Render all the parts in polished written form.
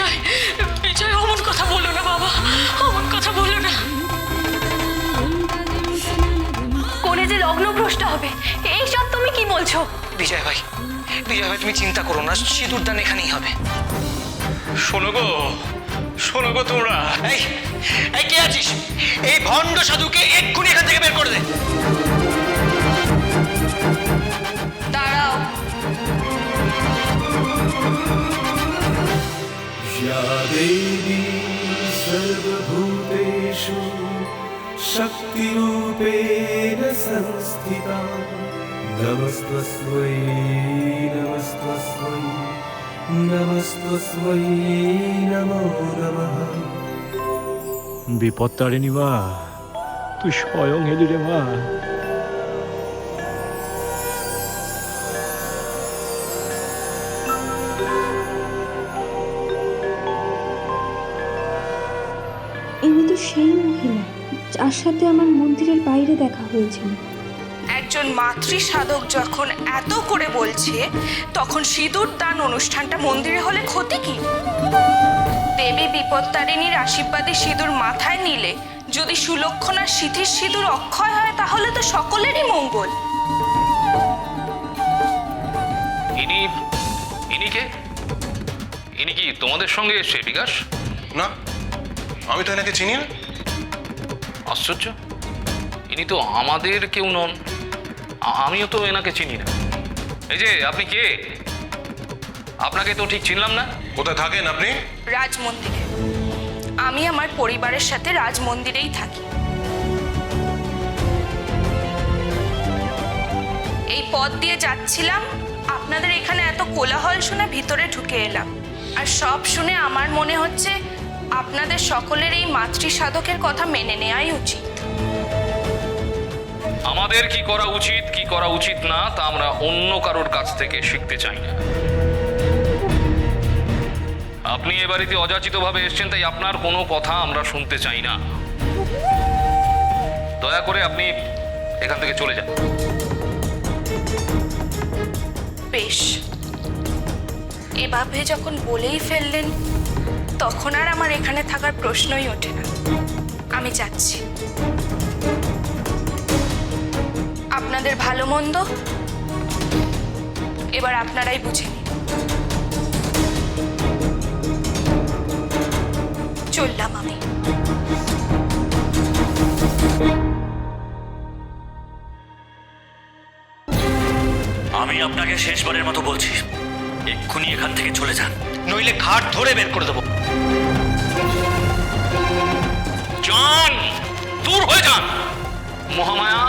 বিজয়, বিজয় অমন কথা বলো না বাবা, অমন কথা বলো না। কোনে যে লগ্নভ্রষ্ট হবে, এইসব তুমি কি বলছো? বিজয় ভাই, বিজয় ভাই তুমি চিন্তা করো না, সিঁদুর দান এখানেই হবে। শোনো গো তোমরা। এই এই কে আছিস? এই ভণ্ড সাধুকে এক্ষুনি এখান থেকে বের করে দে। দাঁড়াও। या देवी सर्वभूतेषु शक्तिरूपेण संस्थिता नमस्तस्मै नमस्तस्मै नमस्तस्मै नमो नमः। বিপত্তারিণী মা, তুই স্বয়ং এলি রে মা। ইনি তো সেই মহিলা যার সাথে আমার মন্দিরের বাইরে দেখা হয়েছিল। একজন মাতৃ সাধক যখন এত করে বলছে, তখন সিঁদুর দান অনুষ্ঠানটা মন্দিরে হলে ক্ষতি কি? দেবী বিপত্তারিণীর আশীর্বাদে সিঁদুর মাথায় নিলে যদি সুলক্ষণার সিঁথির সিঁদুর অক্ষয় হয়, তাহলে তো সকলেরই মঙ্গল। ইনি কে? ইনি কি তোমাদের সঙ্গে এসছে বিকাশ? না, আমি তো এনাকে চিনি না। আশ্চর্য, ইনি তো আমাদের কেউ নন। আমিও তো এনাকে চিনি না। এই যে আপনি কে? আপনাকে তো ঠিক চিনলাম না। কোথায় থাকেন আপনি? রাজমন্দিরে। আমি আমার পরিবারের সাথে রাজমন্দিরেই থাকি। এই পথ দিয়ে যাচ্ছিলাম, আপনাদের এখানে এত কোলাহল শুনে ভিতরে ঢুকে এলাম। আর সব শুনে আমার মনে হচ্ছে আপনাদের সকলের এই মাতৃ সাধকের কথা মেনে নেওয়াই উচিত। আমাদের কি করা উচিত কি করা উচিত না তা আমরা অন্য কারোর কাছ থেকে শিখতে চাই না। আপনি এ বাড়িতে অযাচিতভাবে এসেছেন, তাই আপনার কোনো কথা আমরা শুনতে চাই না। দয়া করে আপনি এখান থেকে চলে যান। বেশ, এভাবে যখন বলেই ফেললেন, তখন আর আমার এখানে থাকার প্রশ্নই ওঠে না। আমি যাচ্ছি। আপনাদের ভালো মন্দ এবার আপনারাই বুঝে নিন। চললাম আমি। আমি আপনাকে শেষবারের মতো বলছি, এক্ষুনি এখান থেকে চলে যান, নইলে ঘাট ধরে বের করে দেবো। যান, দূর হয়ে যান। মহামায়া,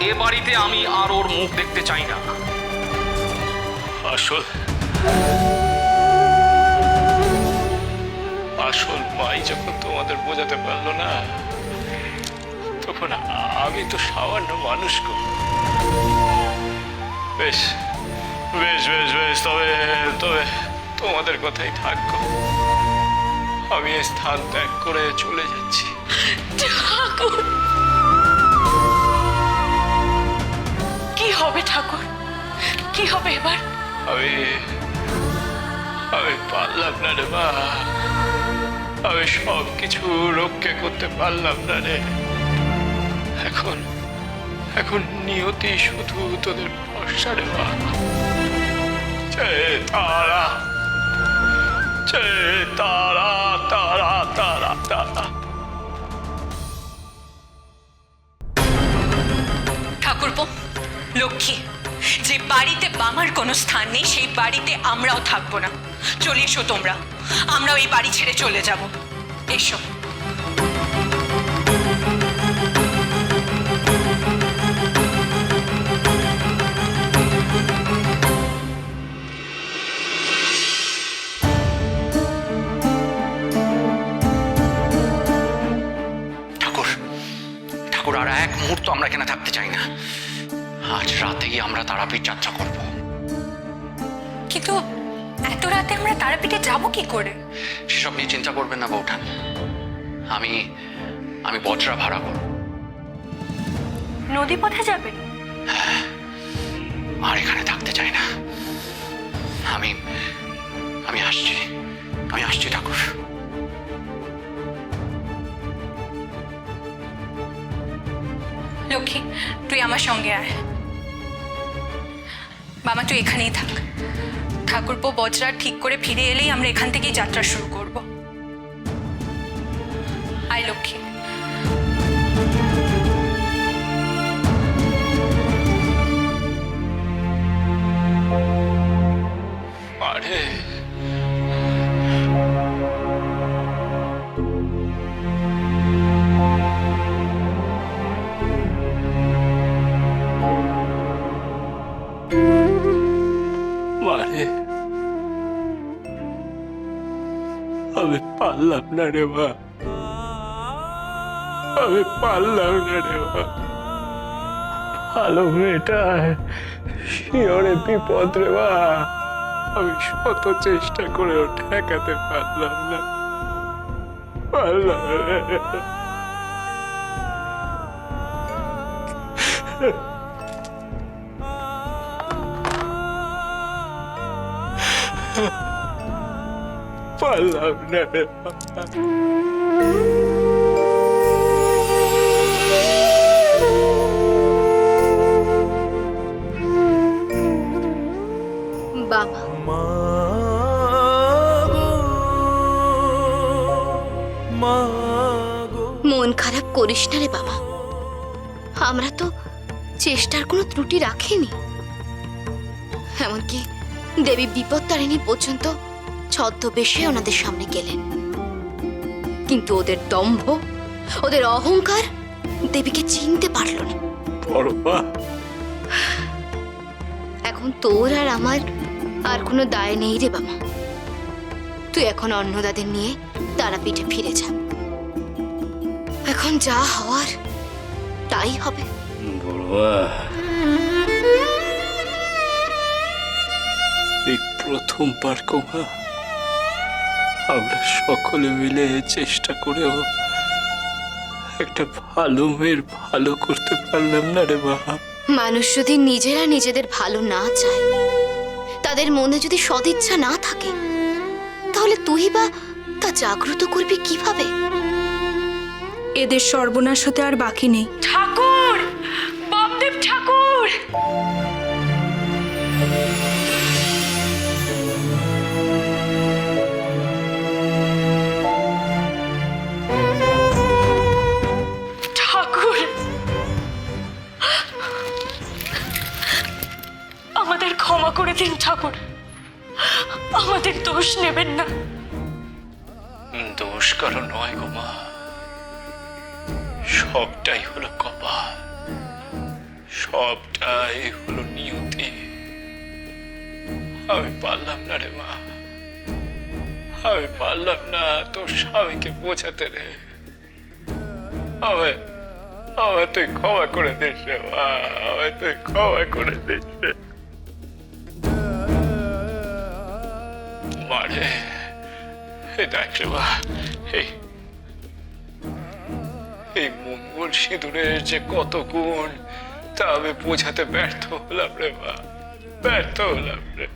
এ বাড়িতে আমি আর ওর মুখ দেখতে চাই না। আসল মাই যখন তোমাদের বোঝাতে পারলো না, তখন আমি তো সামান্য মানুষ গো। বেশ বেশ বেশ বেশ, তবে তবে তোমাদের কথাই থাকো। আমি এই স্থান ত্যাগ করে চলে যাচ্ছি। ঠাকুর, কি হবে ঠাকুর, কি হবে এবার? আমি আমি পারলাম না রে মা, আমি সব কিছু রক্ষে করতে পারলাম না রে। এখন এখন নিয়তি শুধু তোদের ভরসা রে মা। জয় তারা, জয় তারা, তারা তারা তারা। ঠাকুরপো, লক্ষ্মী, যে বাড়িতে বামার কোনো স্থান নেই, সেই বাড়িতে আমরাও থাকবো না। চলে এসো তোমরা, আমরাও এই বাড়ি ছেড়ে চলে যাব। এসো। ঠাকুর, ঠাকুর আর এক মুহূর্ত আমরা এখানে থাকতে চাই না। আজ রাতেই আমরা তারাপীঠ যাত্রা করব। কিন্তু এত রাতে আমরা তারাপীঠে যাব কি করে? সেসব নিয়ে চিন্তা করবেন না বৌঠান। আমি আমি বজরা ভাড়া করব। নদী পথে যাবেন? আর এখানে থাকতে চাই না। আমি আমি আসছি, আমি আসছি ঠাকুর। লক্ষ্মী, তুই আমার সঙ্গে আয়। বাবা তুই এখানেই থাক। ঠাকুরপো বজরা ঠিক করে ফিরে এলেই আমরা এখান থেকেই যাত্রা শুরু করব। আয় লক্ষ্মী। আরে মারে, আমি পারলাম না রে মা, আমি পারলাম না রে মা। ভালো মেয়েটা শিওরে বিপদ রে মা, আমি শত চেষ্টা করেও ঠেকাতে পারলাম না, পারলাম না। পারলাম না রে মা। বাবা, মা গো, মা গো। মন খারাপ করিস না রে বাবা, আমরা তো চেষ্টার কোনো ত্রুটি রাখিনি। এমনকি দেবী বিপত্তারিণী পর্যন্ত ছদ্মবেশে ওনাদের সামনে গেলেন, কিন্তু ওদের দম্ভ, ওদের অহংকার দেবীকে চিনতে পারল না। বড় মা, এখন তোর আর আমার আর কোনো দায় নেই রে বাবা। তুই এখন অন্নদাদের নিয়ে তারাপীঠে ফিরে যা। এখন যা হওয়ার তাই হবে। এই প্রথমবার কোমা আমরা সকলে মিলে চেষ্টা করেও একটা ভালো মেয়ের ভালো করতে পারলাম না রে মা। মানুষ যদি নিজেরা নিজেদের ভালো না চায়, তাদের মনে যদি সদিচ্ছা না থাকে, তাহলে তুই বা তা জাগ্রত করবি কিভাবে? এদের সর্বনাশ হতে আর বাকি নেই। ঠাকুর, বামদেব ঠাকুর। ঠাকুর, আমাদের ক্ষমা করে দিন ঠাকুর, আমাদের দোষ নেবেন না। দোষ কারো নয় গো মা, সবটাই হলো কপাল, সবটাই হলো নিয়তি। আমি পারলাম না রে মা, আমি পারলাম না তোর স্বামীকে বোঝাতে রে। আমায় তুই ক্ষমা করে দিস রে মা, আমায় তুই ক্ষমা করে দিস রে মারে। এই দেখ রে মা, এই মঙ্গল সিঁদুরের যে কত গুণ তা আমি বোঝাতে ব্যর্থ হলাম রে মা, ব্যর্থ হলাম রে।